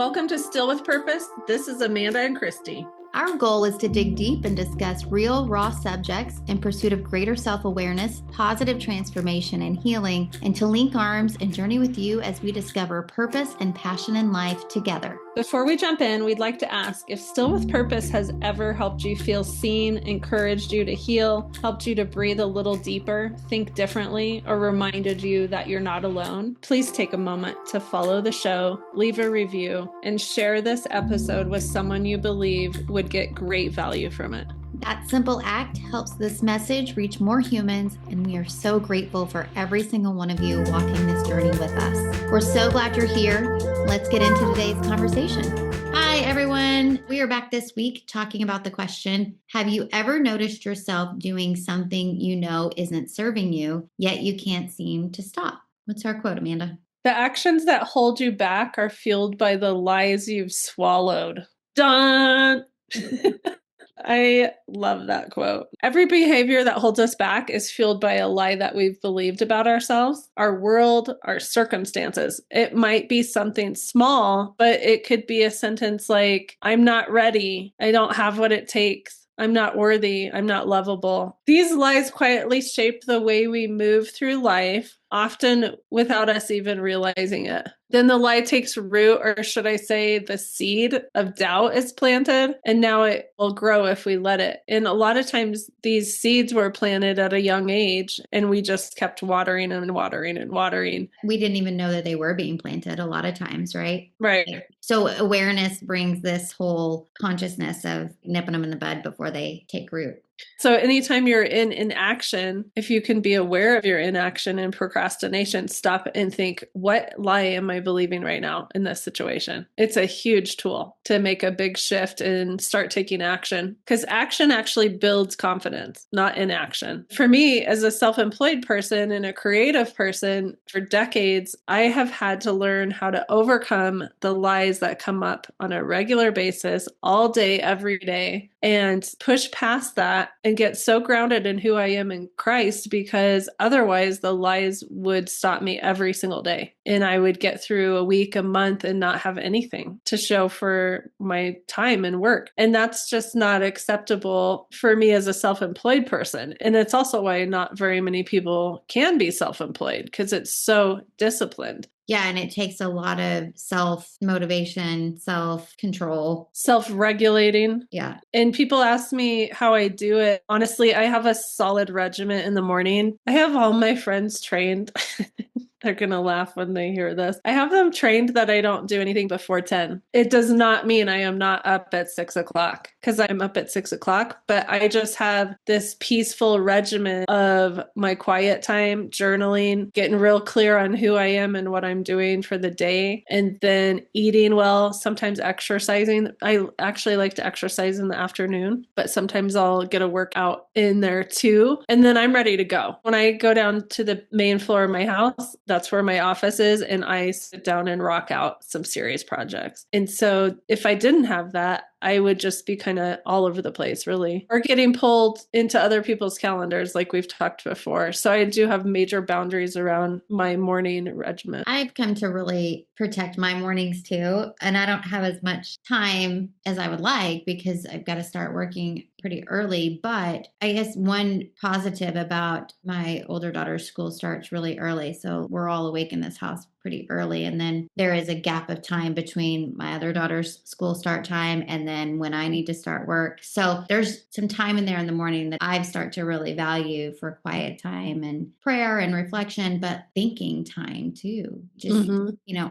Welcome to Still with Purpose. This is Amanda and Christy. Our goal is to dig deep and discuss real, raw subjects in pursuit of greater self-awareness, positive transformation, and healing, and to link arms and journey with you as we discover purpose and passion in life together. Before we jump in, we'd like to ask if Still with Purpose has ever helped you feel seen, encouraged you to heal, helped you to breathe a little deeper, think differently, or reminded you that you're not alone. Please take a moment to follow the show, leave a review, and share this episode with someone you believe would get great value from it. That simple act helps this message reach more humans, and we are so grateful for every single one of you walking this journey with us. We're so glad you're here. Let's get into today's conversation. Hi, everyone. We are back this week talking about the question, have you ever noticed yourself doing something you know isn't serving you, yet you can't seem to stop? What's our quote, Amanda? The actions that hold you back are fueled by the lies you've swallowed. Dun! I love that quote. Every behavior that holds us back is fueled by a lie that we've believed about ourselves, our world, our circumstances. It might be something small, but it could be a sentence like, I'm not ready. I don't have what it takes. I'm not worthy. I'm not lovable. These lies quietly shape the way we move through life, often without us even realizing it. Then the lie takes root, or should I say the seed of doubt is planted, and now it will grow if we let it. And a lot of times these seeds were planted at a young age, and we just kept watering and watering and watering. We didn't even know that they were being planted a lot of times, right? Right. So awareness brings this whole consciousness of nipping them in the bud before they take root. So anytime you're in inaction, if you can be aware of your inaction and procrastination, stop and think, what lie am I believing right now in this situation? It's a huge tool to make a big shift and start taking action, because action actually builds confidence, not inaction. For me, as a self-employed person and a creative person for decades, I have had to learn how to overcome the lies that come up on a regular basis, all day, every day, and push past that and get so grounded in who I am in Christ, because otherwise the lies would stop me every single day. And I would get through a week, a month, and not have anything to show for my time and work. And that's just not acceptable for me as a self-employed person. And it's also why not very many people can be self-employed, because it's so disciplined. Yeah, and it takes a lot of self-motivation, self-control. Self-regulating. Yeah. And people ask me how I do it. Honestly, I have a solid regimen in the morning. I have all my friends trained. They're going to laugh when they hear this. I have them trained that I don't do anything before 10. It does not mean I am not up at 6 o'clock, because I'm up at 6 o'clock, but I just have this peaceful regimen of my quiet time, journaling, getting real clear on who I am and what I'm doing for the day, and then eating well, sometimes exercising. I actually like to exercise in the afternoon, but sometimes I'll get a workout in there too. And then I'm ready to go. When I go down to the main floor of my house, that's where my office is, and I sit down and rock out some serious projects. And so if I didn't have that, I would just be kind of all over the place, really, or getting pulled into other people's calendars like we've talked before. So I do have major boundaries around my morning regimen. I've come to really protect my mornings too. And I don't have as much time as I would like, because I've got to start working pretty early. But I guess one positive about my older daughter's school starts really early. So we're all awake in this house pretty early. And then there is a gap of time between my other daughter's school start time and then when I need to start work. So there's some time in there in the morning that I've started to really value for quiet time and prayer and reflection, but thinking time too. Just,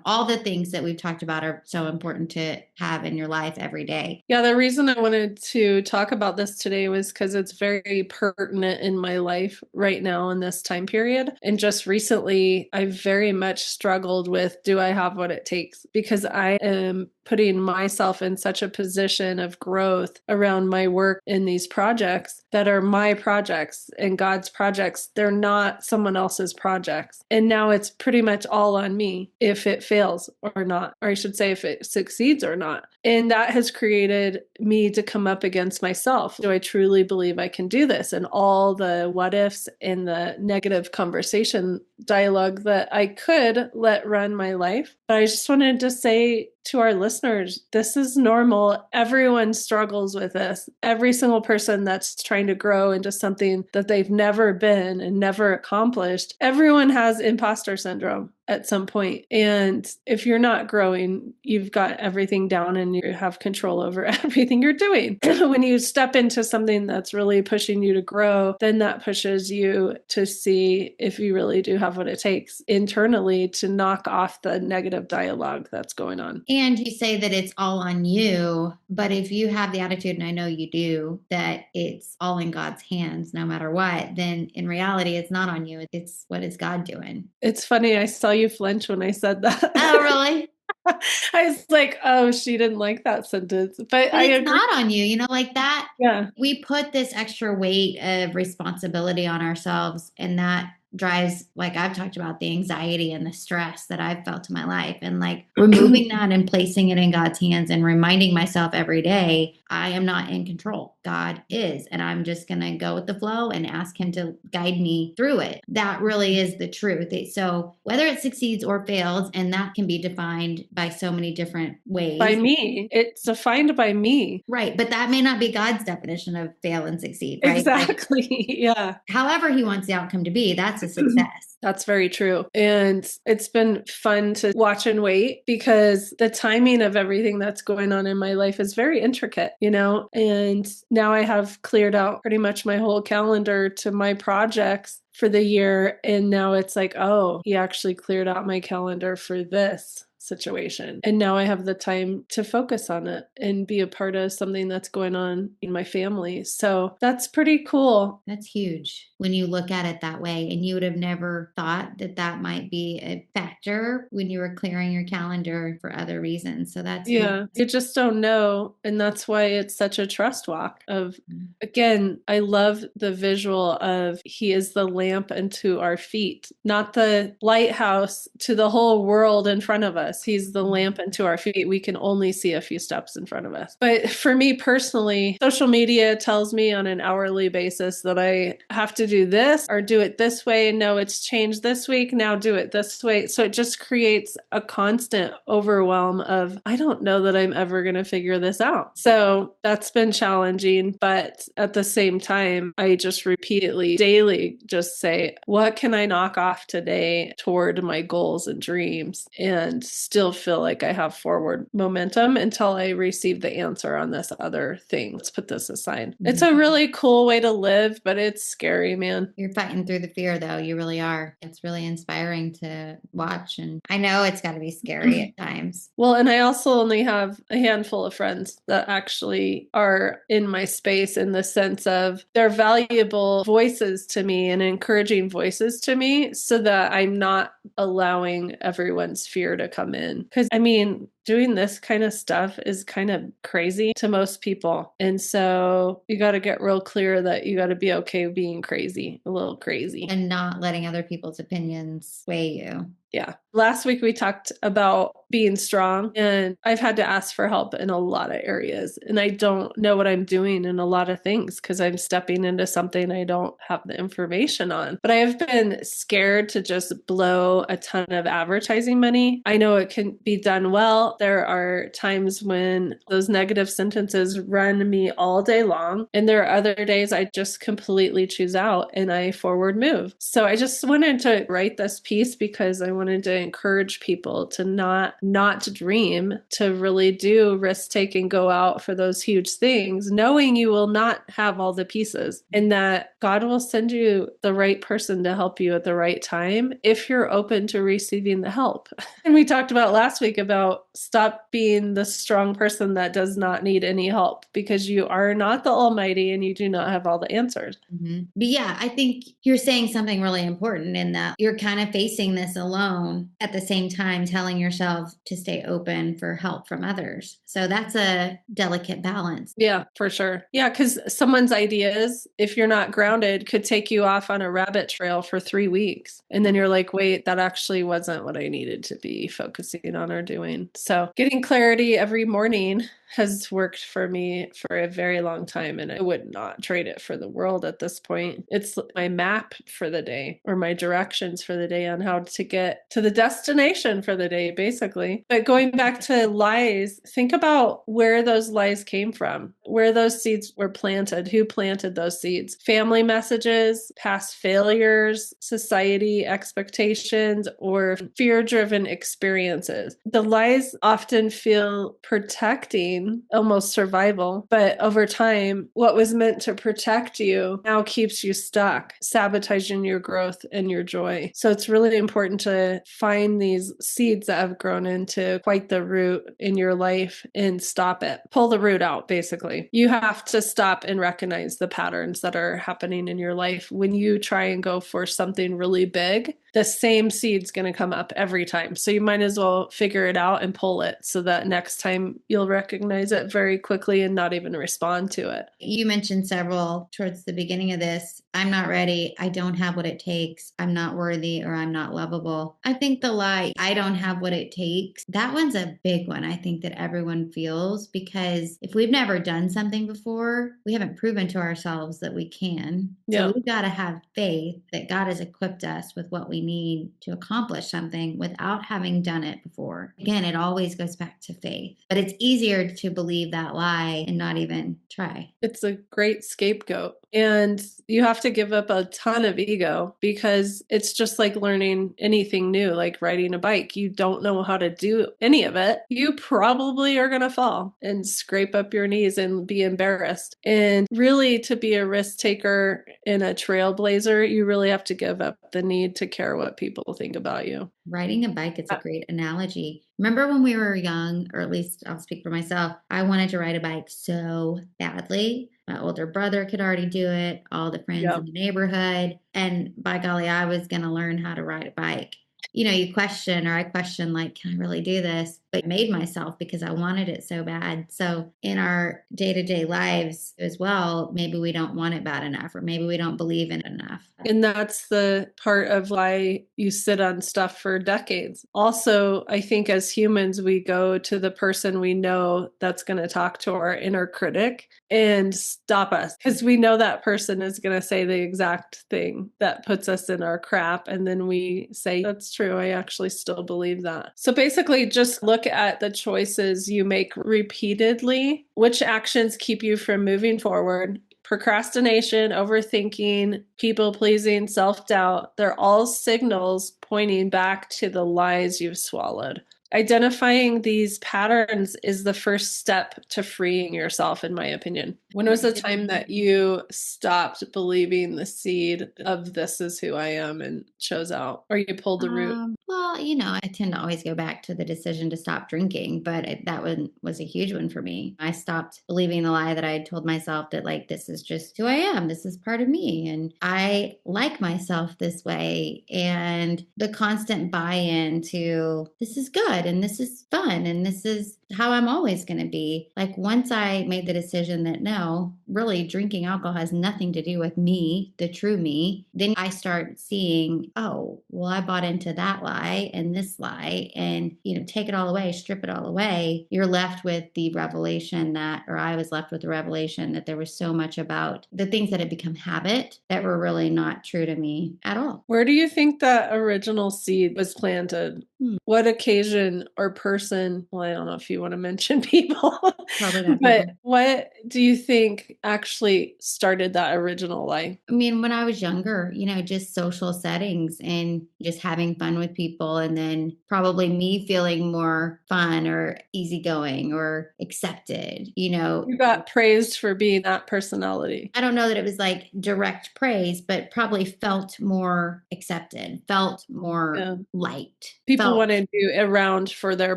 all the things that we've talked about are so important to have in your life every day. Yeah, the reason I wanted to talk about this today was because it's very pertinent in my life right now in this time period. And just recently, I've very much struggled with, do I have what it takes? Because I am putting myself in such a position of growth around my work in these projects that are my projects and God's projects. They're not someone else's projects. And now it's pretty much all on me if it fails or not, or I should say if it succeeds or not. And that has created me to come up against myself. Do I truly believe I can do this? And all the what ifs and the negative conversation dialogue that I could let run my life. But I just wanted to say to our listeners, this is normal. Everyone struggles with this. Every single person that's trying to grow into something that they've never been and never accomplished, everyone has imposter syndrome at some point. And if you're not growing, you've got everything down and you have control over everything you're doing. When you step into something that's really pushing you to grow, then that pushes you to see if you really do have what it takes internally to knock off the negative dialogue that's going on. And you say that it's all on you, but if you have the attitude, and I know you do, that it's all in God's hands no matter what, then in reality, it's not on you. It's what is God doing? It's funny. I saw you flinch when I said that. Oh, really? I was like, oh, she didn't like that sentence. But I it's agree. not on you, like that. Yeah. We put this extra weight of responsibility on ourselves, and that drives, like I've talked about, the anxiety and the stress that I've felt in my life, and like removing that and placing it in God's hands and reminding myself every day, I am not in control. God is, and I'm just going to go with the flow and ask him to guide me through it. That really is the truth. So whether it succeeds or fails, and that can be defined by so many different ways. By me. It's defined by me. Right. But that may not be God's definition of fail and succeed, right? Exactly. Like, yeah. However he wants the outcome to be, that's a success. That's very true. And it's been fun to watch and wait because the timing of everything that's going on in my life is very intricate, and now I have cleared out pretty much my whole calendar to my projects for the year. And now it's like, oh, he actually cleared out my calendar for this situation. And now I have the time to focus on it and be a part of something that's going on in my family. So that's pretty cool. That's huge when you look at it that way. And you would have never thought that that might be a factor when you were clearing your calendar for other reasons. So that's yeah, you just don't know. And that's why it's such a trust walk of, again, I love the visual of he is the lamp unto our feet, not the lighthouse to the whole world in front of us. He's the lamp unto our feet. We can only see a few steps in front of us. But for me personally, social media tells me on an hourly basis that I have to do this or do it this way. No, it's changed this week. Now do it this way. So it just creates a constant overwhelm of, I don't know that I'm ever going to figure this out. So that's been challenging. But at the same time, I just repeatedly, daily, just say, what can I knock off today toward my goals and dreams? And still feel like I have forward momentum until I receive the answer on this other thing. Let's put this aside. Mm-hmm. It's a really cool way to live, but it's scary, man. You're fighting through the fear, though. You really are. It's really inspiring to watch. And I know it's got to be scary at times. Well, and I also only have a handful of friends that actually are in my space in the sense of they're valuable voices to me and encouraging voices to me so that I'm not allowing everyone's fear to come in. Because, I mean, doing this kind of stuff is kind of crazy to most people. And so you got to get real clear that you got to be okay being crazy, a little crazy. And not letting other people's opinions sway you. Yeah. Last week we talked about being strong, and I've had to ask for help in a lot of areas. And I don't know what I'm doing in a lot of things because I'm stepping into something I don't have the information on. But I have been scared to just blow a ton of advertising money. I know it can be done well. There are times when those negative sentences run me all day long. And there are other days I just completely choose out and I forward move. So I just wanted to write this piece because I wanted to encourage people to not dream, to really do risk take and go out for those huge things, knowing you will not have all the pieces and that God will send you the right person to help you at the right time if you're open to receiving the help. And we talked about last week about stop being the strong person that does not need any help because you are not the Almighty and you do not have all the answers. Mm-hmm. But yeah, I think you're saying something really important in that you're kind of facing this alone at the same time telling yourself to stay open for help from others. So that's a delicate balance. Yeah, for sure. Yeah, because someone's ideas, if you're not grounded, could take you off on a rabbit trail for 3 weeks. And then you're like, wait, that actually wasn't what I needed to be focusing on or doing. So getting clarity every morning has worked for me for a very long time, and I would not trade it for the world at this point. It's my map for the day, or my directions for the day on how to get to the destination for the day, basically. But going back to lies, think about where those lies came from, where those seeds were planted, who planted those seeds. Family messages, past failures, society expectations, or fear-driven experiences. The lies often feel protecting, almost survival, but over time, what was meant to protect you now keeps you stuck, sabotaging your growth and your joy. So it's really important to find these seeds that have grown into quite the root in your life and stop it. Pull the root out, basically. You have to stop and recognize the patterns that are happening in your life. When you try and go for something really big, the same seed's going to come up every time. So you might as well figure it out and pull it so that next time you'll recognize it very quickly and not even respond to it. You mentioned several towards the beginning of this. I'm not ready. I don't have what it takes. I'm not worthy, or I'm not lovable. I think the lie, I don't have what it takes, that one's a big one. I think that everyone feels, because if we've never done something before, we haven't proven to ourselves that we can. So we've got to have faith that God has equipped us with what we need to accomplish something without having done it before. Again, it always goes back to faith, but it's easier to believe that lie and not even try. It's a great scapegoat. And you have to give up a ton of ego, because it's just like learning anything new, like riding a bike. You don't know how to do any of it. You probably are going to fall and scrape up your knees and be embarrassed. And really, to be a risk taker and a trailblazer, you really have to give up the need to care what people think about you. Riding a bike, it's a great analogy. Remember when we were young, or at least I'll speak for myself, I wanted to ride a bike so badly. My older brother could already do it, all the friends in the neighborhood. And by golly, I was going to learn how to ride a bike. You know, you question, or I question, like, can I really do this? But I made myself because I wanted it so bad. So in our day-to-day lives as well, maybe we don't want it bad enough, or maybe we don't believe in it enough. And that's the part of why you sit on stuff for decades. Also, I think as humans, we go to the person we know that's going to talk to our inner critic and stop us, because we know that person is going to say the exact thing that puts us in our crap. And then we say, that's true. I actually still believe that. So basically, just look at the choices you make repeatedly. Which actions keep you from moving forward? Procrastination, overthinking, people pleasing, self doubt, they're all signals pointing back to the lies you've swallowed. Identifying these patterns is the first step to freeing yourself, in my opinion. When was the time that you stopped believing the seed of this is who I am and chose out, or you pulled the root? Well, I tend to always go back to the decision to stop drinking, but that one was a huge one for me. I stopped believing the lie that I had told myself that, like, this is just who I am. This is part of me. And I like myself this way. And the constant buy-in to this is good and this is fun and this is how I'm always going to be. Like, once I made the decision that no, really drinking alcohol has nothing to do with me, the true me, then I start seeing, oh, well, I bought into that lie and this lie, and, take it all away, strip it all away. You're left with the revelation that, or I was left with the revelation that there was so much about the things that had become habit that were really not true to me at all. Where do you think that original seed was planted? What occasion or person? Well, I don't know if you want to mention people, Probably not but people. what do you think actually started that original lie? I mean, when I was younger, just social settings and just having fun with people, and then probably me feeling more fun or easygoing or accepted. You got praised for being that personality. I don't know that it was like direct praise, but probably felt more accepted, felt more liked. People wanted you around for their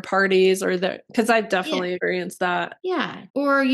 parties or because I've definitely experienced that. Yeah. Or,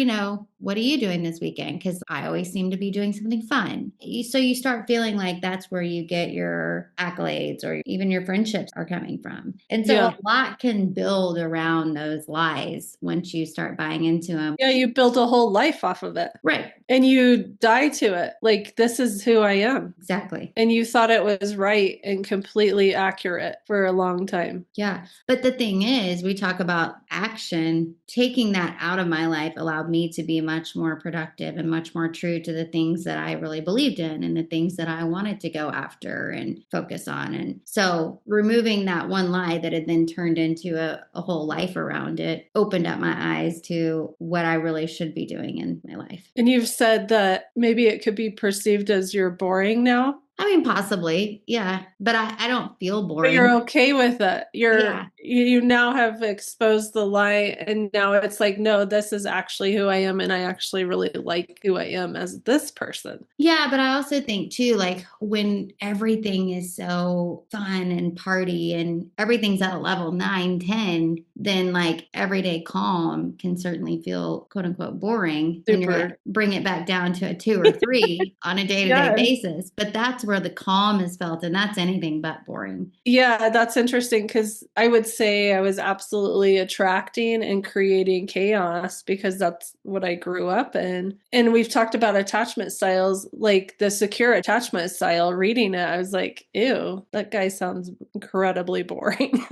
what are you doing this weekend? Because I always seem to be doing something fun. So you start feeling like that's where you get your accolades accolades or even your friendships are coming from. And so a Yeah. lot can build around those lies once you start buying into them. Yeah, you built a whole life off of it. Right. And you die to it. Like, this is who I am. Exactly. And you thought it was right and completely accurate for a long time. Yeah. But the thing is, we talk about action. Taking that out of my life allowed me to be much more productive and much more true to the things that I really believed in and the things that I wanted to go after and focus on. And so removing that one lie that had then turned into a whole life around it opened up my eyes to what I really should be doing in my life. And you've said that maybe it could be perceived as you're boring now. I mean, possibly, yeah, but I don't feel But boring. you're okay with it. Yeah. You now have exposed the lie, and now it's like, no, this is actually who I am, and I actually really like who I am as this person. Yeah, but I also think too, like when everything is so fun and party and everything's at a level 9, 10, then like everyday calm can certainly feel quote unquote boring when you're Super. like, bring it back down to a 2 or 3 on a day-to-day Yeah. basis. But that's where the calm is felt, and that's anything but boring. Yeah, that's interesting because I would say I was absolutely attracting and creating chaos because that's what I grew up in. And we've talked about attachment styles, like the secure attachment style. Reading it, I was like, ew, that guy sounds incredibly boring.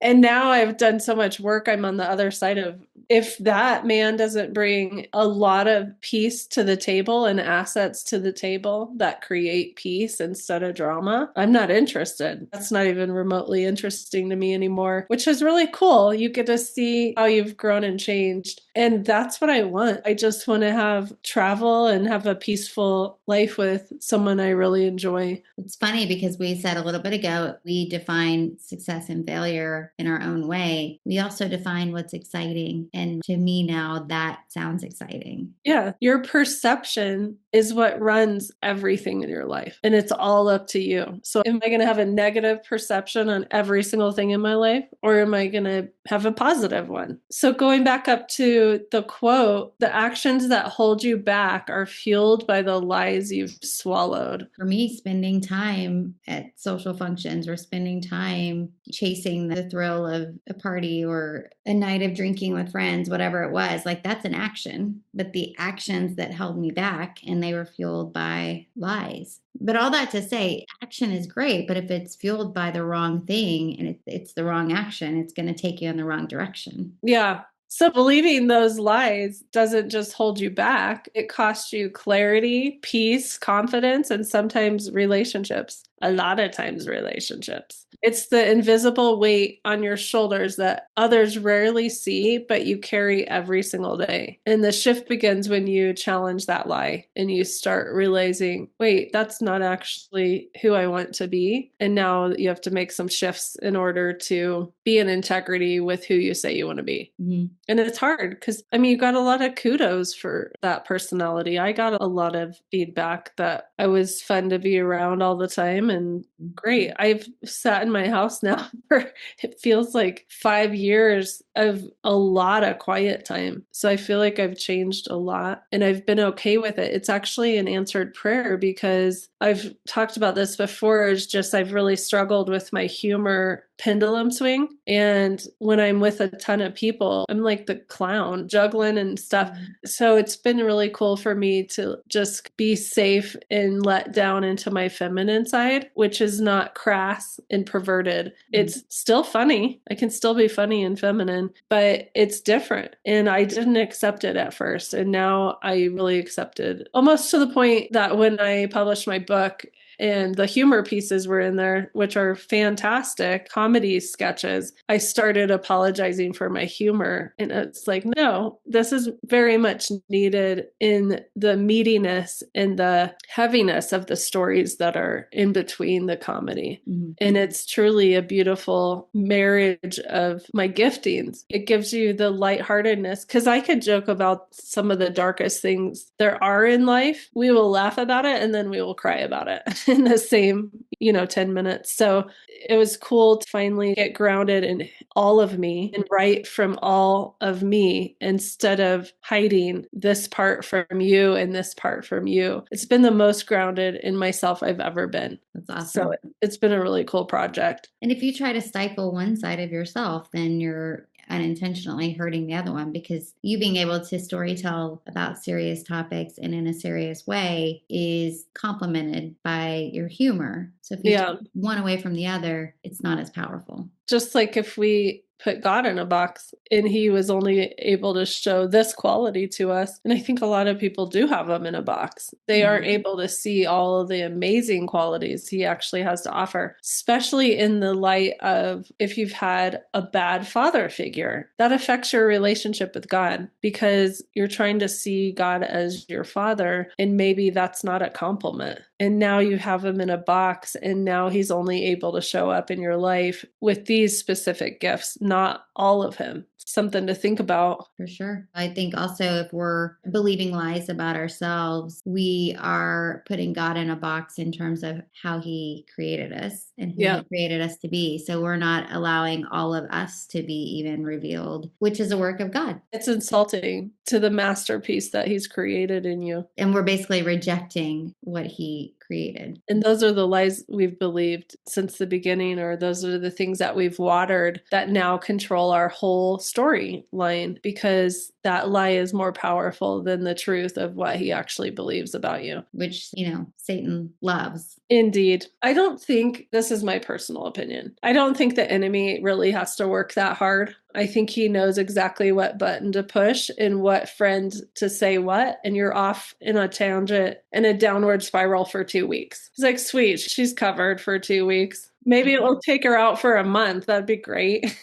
And now I've done so much work, I'm on the other side of if that man doesn't bring a lot of peace to the table and assets to the table that create peace instead of drama, I'm not interested. That's not even remotely interesting to me anymore, which is really cool. You get to see how you've grown and changed. And that's what I want. I just want to have travel and have a peaceful life with someone I really enjoy. It's funny because we said a little bit ago, we define success and failure in our own way. We also define what's exciting. And to me now, that sounds exciting. Yeah, your perception is what runs everything in your life, and it's all up to you. So, am I going to have a negative perception on every single thing in my life, or am I going to have a positive one? So, going back up to the quote, the actions that hold you back are fueled by the lies you've swallowed. For me, spending time at social functions or spending time chasing the thrill of a party or a night of drinking with friends, whatever it was, like that's an action. But the actions that held me back, and they were fueled by lies. But all that to say, action is great, but if it's fueled by the wrong thing and it's the wrong action, it's going to take you in the wrong direction. Yeah. So believing those lies doesn't just hold you back. It costs you clarity, peace, confidence, and sometimes relationships. A lot of times relationships. It's the invisible weight on your shoulders that others rarely see, but you carry every single day. And the shift begins when you challenge that lie and you start realizing, wait, that's not actually who I want to be. And now you have to make some shifts in order to be in integrity with who you say you want to be. Mm-hmm. And it's hard because, I mean, you got a lot of kudos for that personality. I got a lot of feedback that I was fun to be around all the time and great. I've sat in my house now for it feels like 5 years of a lot of quiet time. So I feel like I've changed a lot and I've been okay with it. It's actually an answered prayer because I've talked about this before. It's just I've really struggled with my humor pendulum swing. And when I'm with a ton of people, I'm like the clown juggling and stuff. So it's been really cool for me to just be safe and let down into my feminine side, which is not crass and perverted. It's still funny. I can still be funny and feminine, but it's different. And I didn't accept it at first. And now I really accept it, almost to the point that when I published my book, and the humor pieces were in there, which are fantastic comedy sketches, I started apologizing for my humor. And it's like, no, this is very much needed in the meatiness and the heaviness of the stories that are in between the comedy. Mm-hmm. And it's truly a beautiful marriage of my giftings. It gives you the lightheartedness because I could joke about some of the darkest things there are in life. We will laugh about it and then we will cry about it. in the same, 10 minutes. So it was cool to finally get grounded in all of me and write from all of me instead of hiding this part from you and this part from you. It's been the most grounded in myself I've ever been. That's awesome. So it's been a really cool project. And if you try to stifle one side of yourself, then you're unintentionally hurting the other one, because you being able to storytell about serious topics and in a serious way is complemented by your humor. So if you take one away from the other, it's not as powerful. Just like if we put God in a box and he was only able to show this quality to us. And I think a lot of people do have him in a box. They aren't able to see all of the amazing qualities he actually has to offer, especially in the light of if you've had a bad father figure. That affects your relationship with God because you're trying to see God as your father, and maybe that's not a compliment. And now you have him in a box, and now he's only able to show up in your life with these specific gifts, not all of him. Something to think about. For sure. I think also if we're believing lies about ourselves, we are putting God in a box in terms of how he created us and who he created us to be. So we're not allowing all of us to be even revealed, which is a work of God. It's insulting to the masterpiece that he's created in you. And we're basically rejecting what he created. And those are the lies we've believed since the beginning, or those are the things that we've watered that now control our whole storyline, because that lie is more powerful than the truth of what he actually believes about you. Which, Satan loves. Indeed. I don't think, this is my personal opinion, I don't think the enemy really has to work that hard. I think he knows exactly what button to push and what friend to say what, and you're off in a tangent and a downward spiral for 2 weeks. He's like, sweet, she's covered for 2 weeks. Maybe it'll take her out for a month. That'd be great.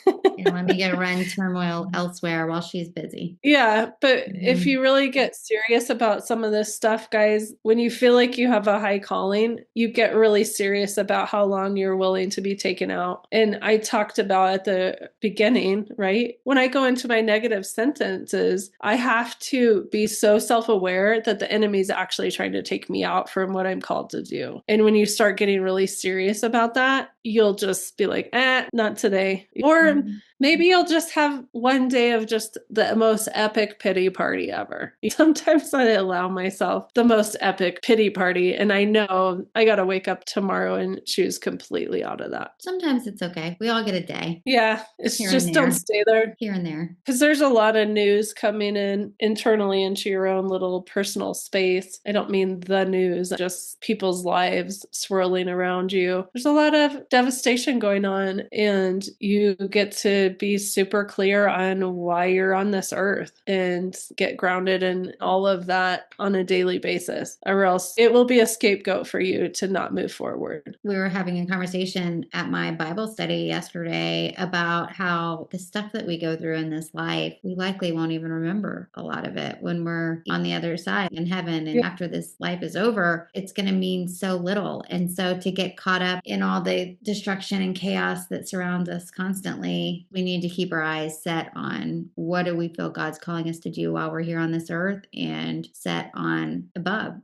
Let me go run turmoil elsewhere while she's busy. Yeah, but if you really get serious about some of this stuff, guys, when you feel like you have a high calling, you get really serious about how long you're willing to be taken out. And I talked about at the beginning, right? When I go into my negative sentences, I have to be so self-aware that the enemy's actually trying to take me out from what I'm called to do. And when you start getting really serious about that, you'll just be like, not today. Or maybe you'll just have one day of just the most epic pity party ever. Sometimes I allow myself the most epic pity party, and I know I got to wake up tomorrow and choose completely out of that. Sometimes it's okay. We all get a day. Yeah, it's just don't stay there. Here and there. Because there's a lot of news coming in internally into your own little personal space. I don't mean the news, just people's lives swirling around you. There's a lot of devastation going on, and you get to be super clear on why you're on this earth and get grounded in all of that on a daily basis, or else it will be a scapegoat for you to not move forward. We were having a conversation at my Bible study yesterday about how the stuff that we go through in this life, we likely won't even remember a lot of it when we're on the other side in heaven. And after this life is over, it's going to mean so little. And so to get caught up in all the destruction and chaos that surrounds us constantly, we need to keep our eyes set on what do we feel God's calling us to do while we're here on this earth, and set on above,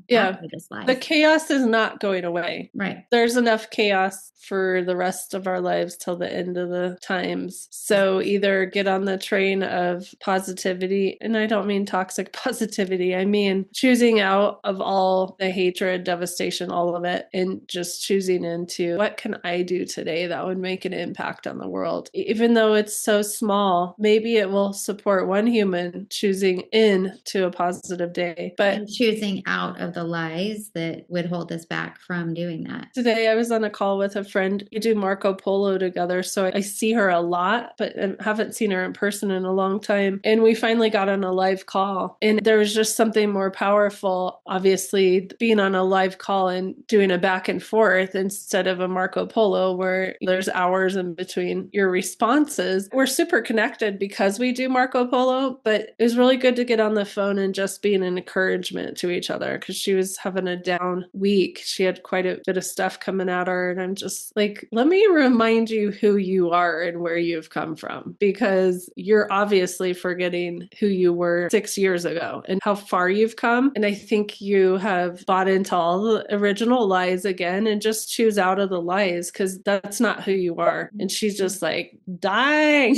after this life. The chaos is not going away. Right. There's enough chaos for the rest of our lives till the end of the times. So either get on the train of positivity, and I don't mean toxic positivity, I mean choosing out of all the hatred, devastation, all of it, and just choosing into what can I do today that would make an impact on the world. Even though it's so small, maybe it will support one human choosing into a positive day. But and choosing out of the lies that would hold us back from doing that. Today I was on a call with a friend. We do Marco Polo together, so I see her a lot, but I haven't seen her in person in a long time. And we finally got on a live call, and there was just something more powerful, obviously, being on a live call and doing a back and forth instead of a Marco Polo where there's hours in between your response responses. We're super connected because we do Marco Polo, but it was really good to get on the phone and just be an encouragement to each other because she was having a down week. She had quite a bit of stuff coming at her. And I'm just like, let me remind you who you are and where you've come from, because you're obviously forgetting who you were 6 years ago and how far you've come. And I think you have bought into all the original lies again and just choose out of the lies because that's not who you are. And she's just like, dying.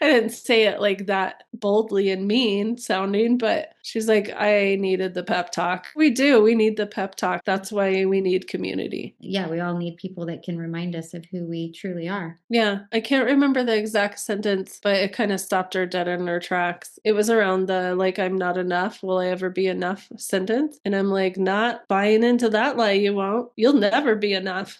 I didn't say it like that boldly and mean sounding, but she's like, I needed the pep talk. We do. We need the pep talk. That's why we need community. Yeah, we all need people that can remind us of who we truly are. Yeah, I can't remember the exact sentence, but it kind of stopped her dead in her tracks. It was around the like, I'm not enough. Will I ever be enough sentence? And I'm like, not buying into that lie. You won't. You'll never be enough.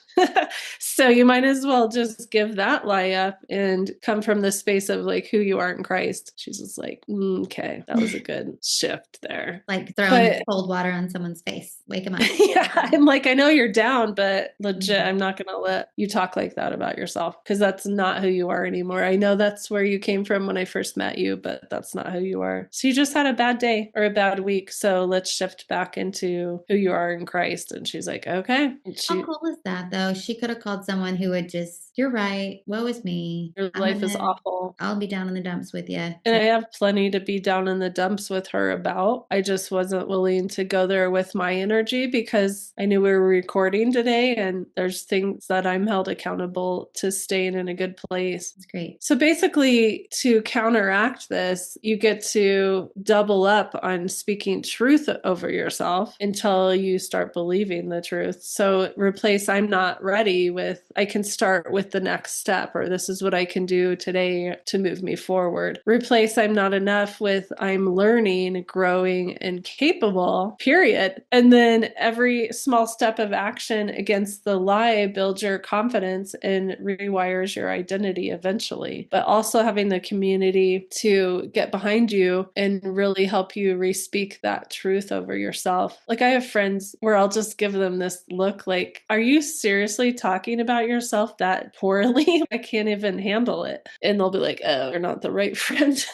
So you might as well just give that lie up and come from the space of like who you are in Christ. She's just like, okay, that was a good shift there. Like throwing cold water on someone's face. Wake them up. Yeah, I'm like, I know you're down, but legit, I'm not going to let you talk like that about yourself because that's not who you are anymore. I know that's where you came from when I first met you, but that's not who you are. So you just had a bad day or a bad week. So let's shift back into who you are in Christ. And she's like, okay. How cool is that though? She could have called someone who would just, you're right. Woe is me. Your life is awful. I'll be down in the dumps with you. And I have plenty to be down in the dumps with her about. I just wasn't willing to go there with my energy because I knew we were recording today and there's things that I'm held accountable to staying in a good place. That's great. So basically, to counteract this, you get to double up on speaking truth over yourself until you start believing the truth. So replace I'm not ready with I can start with the next step, or this is what I can do today to move me forward. Replace I'm not enough with I'm learning, growing, and capable, period. And then every small step of action against the lie builds your confidence and rewires your identity eventually. But also having the community to get behind you and really help you re-speak that truth over yourself. Like I have friends where I'll just give them this look like, are you seriously talking about yourself that poorly? I can't even handle it. And they'll be like, oh, you're not the right friend.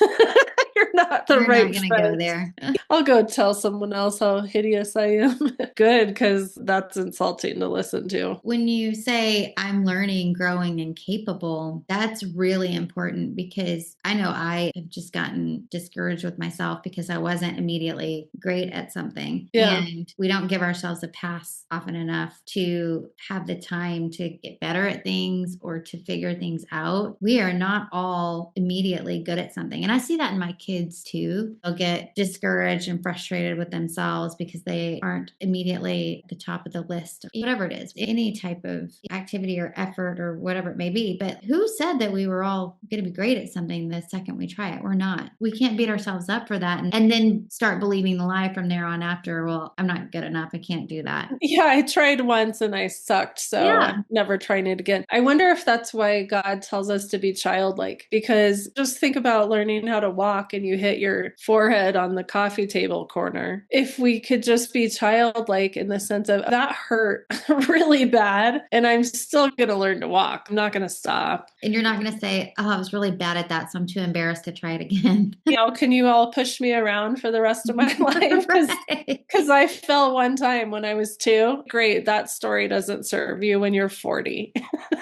You're not the right friend. Go there. I'll go tell someone else how hideous I am. Good, because that's insulting to listen to. When you say I'm learning, growing, and capable, that's really important because I know I have just gotten discouraged with myself because I wasn't immediately great at something. Yeah. And we don't give ourselves a pass often enough to have the time to get better at things or to figure things out. We are not all immediately good at something. And I see that in my kids too. They'll get discouraged and frustrated with themselves because they aren't immediately at the top of the list, whatever it is, any type of activity or effort or whatever it may be. But who said that we were all going to be great at something the second we try it? We're not. We can't beat ourselves up for that and then start believing the lie from there on after, well, I'm not good enough. I can't do that. Yeah, I tried once and I sucked. So I'm never trying it again. I wonder if that's why God tells us to be childlike, because just think about learning how to walk and you hit your forehead on the coffee table corner. If we could just be childlike in the sense of that hurt really bad and I'm still going to learn to walk. I'm not going to stop. And you're not going to say, oh, I was really bad at that, so I'm too embarrassed to try it again. Can you all push me around for the rest of my life? Because I fell one time when I was 2. Great. That story doesn't serve you when you're 40.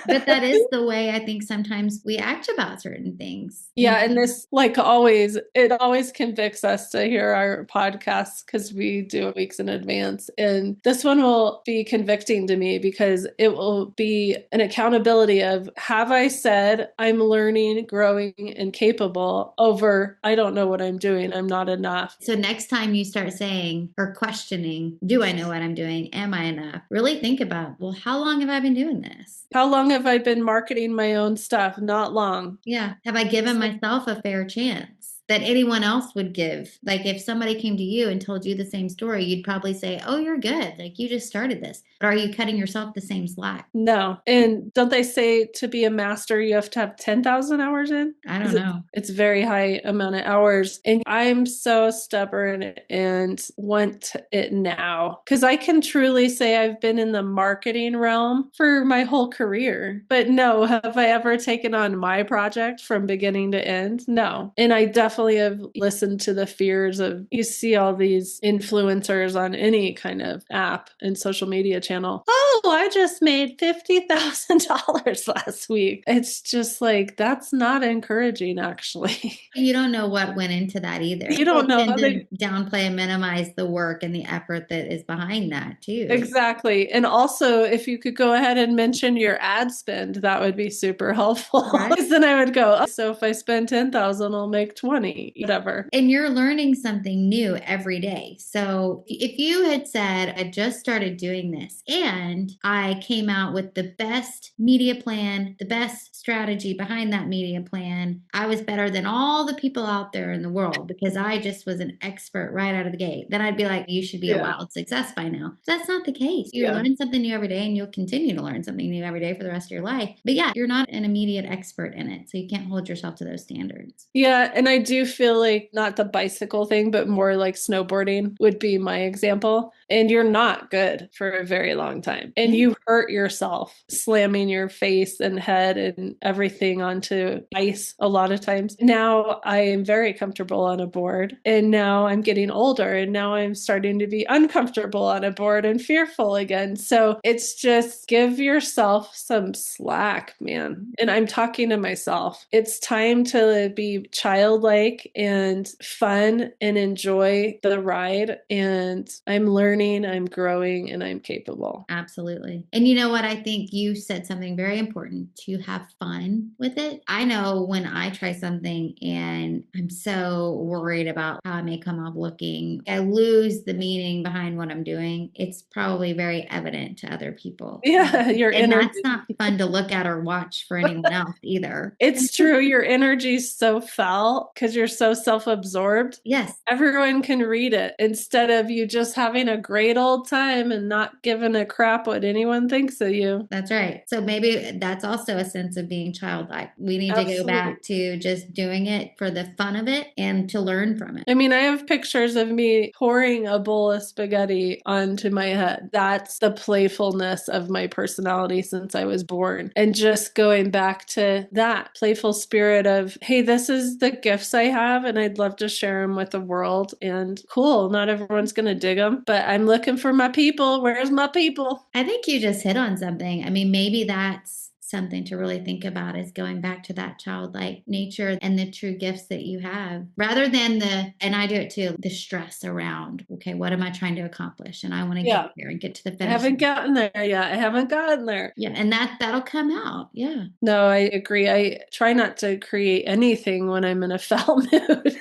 But that is the way I think sometimes we act about certain things. Yeah. And this, like always, it always convicts us to hear our podcasts because we do it weeks in advance. And this one will be convicting to me because it will be an accountability of, have I said I'm learning, growing, and capable over, I don't know what I'm doing. I'm not enough. So next time you start saying or questioning, do I know what I'm doing? Am I enough? Really think about, well, how long have I been doing this? How long have I been marketing my own stuff? Not long. Yeah. Have I given myself a fair chance? that anyone else would give. Like if somebody came to you and told you the same story, you'd probably say, oh, you're good. Like you just started this. But are you cutting yourself the same slack? No. And don't they say to be a master, you have to have 10,000 hours in? I don't know. It's very high amount of hours. And I'm so stubborn and want it now because I can truly say I've been in the marketing realm for my whole career. But no, have I ever taken on my project from beginning to end? No. And I definitely have listened to the fears of, you see all these influencers on any kind of app and social media channel. Oh, I just made $50,000 last week. It's just like, that's not encouraging, actually. You don't know what went into that either. You don't know. Tend to downplay and minimize the work and the effort that is behind that too. Exactly. And also, if you could go ahead and mention your ad spend, that would be super helpful. Right. Because then I would go, oh, so if I spend 10,000, I'll make 20, whatever. And you're learning something new every day. So if you had said, I just started doing this and I came out with the best media plan, the best strategy behind that media plan, I was better than all the people out there in the world because I just was an expert right out of the gate. Then I'd be like, you should be a wild success by now. That's not the case. You learn something new every day and you'll continue to learn something new every day for the rest of your life. But yeah, you're not an immediate expert in it. So you can't hold yourself to those standards. Yeah. And I do feel like not the bicycle thing, but more like snowboarding would be my example. And you're not good for a very long time. And you hurt yourself slamming your face and head and everything onto ice a lot of times. Now I am very comfortable on a board. And now I'm getting older. And now I'm starting to be uncomfortable on a board and fearful again. So it's just give yourself some slack, man. And I'm talking to myself. It's time to be childlike and fun and enjoy the ride. And I'm learning, I'm growing, and I'm capable. Absolutely. And you know what? I think you said something very important, to have fun with it. I know when I try something and I'm so worried about how I may come off looking, I lose the meaning behind what I'm doing. It's probably very evident to other people. Yeah, your and energy. that's not fun to look at or watch for anyone else either. It's true. Your energy's so foul because you're so self-absorbed. Yes. Everyone can read it instead of you just having a great old time and not giving a crap what anyone thinks of you. That's right. So maybe that's also a sense of being childlike. We need to go back to just doing it for the fun of it and to learn from it. I mean, I have pictures of me pouring a bowl of spaghetti onto my head. That's the playfulness of my personality since I was born. And just going back to that playful spirit of, hey, this is the gifts I have and I'd love to share them with the world. And cool, not everyone's going to dig them, but I'm looking for my people. Where's my people? I think you just hit on something. I mean, maybe that's something to really think about, is going back to that childlike nature and the true gifts that you have, rather than and I do it too, the stress around, okay, what am I trying to accomplish? And I want to get there and get to the finish. I haven't gotten there yet. I haven't gotten there. Yeah. And that'll come out. Yeah. No, I agree. I try not to create anything when I'm in a foul mood.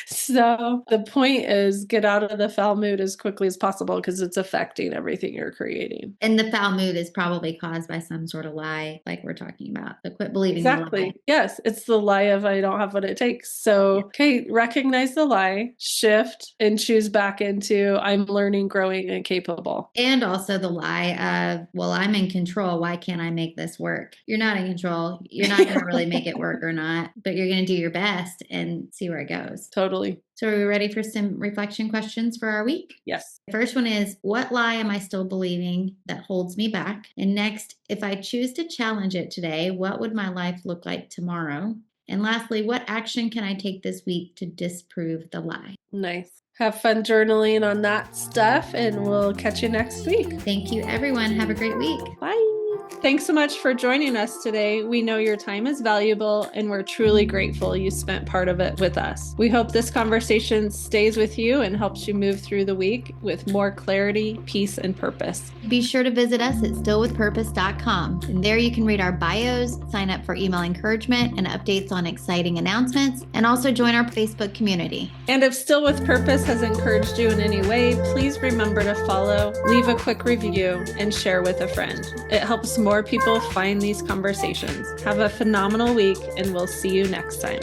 So the point is get out of the foul mood as quickly as possible because it's affecting everything you're creating. And the foul mood is probably caused by some sort of lie, like we're talking about. So quit believing exactly. the lie. Yes, it's the lie of I don't have what it takes. So, okay, recognize the lie, shift, and choose back into I'm learning, growing, and capable. And also the lie of, well, I'm in control. Why can't I make this work? You're not in control. You're not going to really make it work or not, but you're going to do your best and see where it goes. Totally. So are we ready for some reflection questions for our week? Yes. The first one is, what lie am I still believing that holds me back? And next, if I choose to challenge it today, what would my life look like tomorrow? And lastly, what action can I take this week to disprove the lie? Nice. Have fun journaling on that stuff, and we'll catch you next week. Thank you, everyone. Have a great week. Bye. Thanks so much for joining us today. We know your time is valuable, and we're truly grateful you spent part of it with us. We hope this conversation stays with you and helps you move through the week with more clarity, peace, and purpose. Be sure to visit us at stillwithpurpose.com. And there you can read our bios, sign up for email encouragement and updates on exciting announcements, and also join our Facebook community. And if Still With Purpose has encouraged you in any way, please remember to follow, leave a quick review, and share with a friend. It helps more people find these conversations. Have a phenomenal week, and we'll see you next time.